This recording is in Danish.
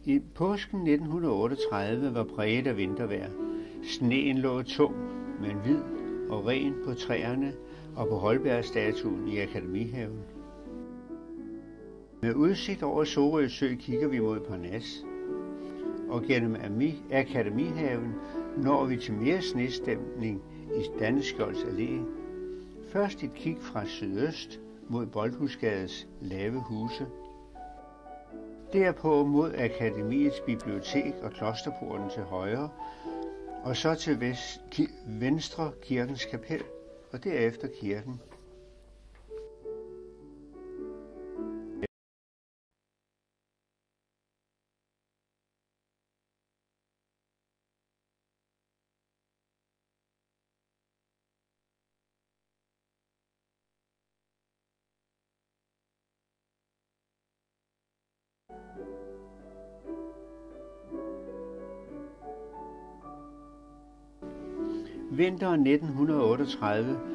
I påsken 1938 var præget af vintervejr. Sneen lå tung, men hvid og ren på træerne og på Holbergstatuen i Akademihaven. Med udsigt over Sorø Sø kigger vi mod Parnas, og gennem Akademihaven når vi til mere snestemning i Danneskjolds Allé. Først et kig fra sydøst mod Boldhusgades lave huse. Derpå mod Akademiets bibliotek og klosterporten til højre, og så til venstre kirkens kapel, og derefter kirken. Vinteren 1938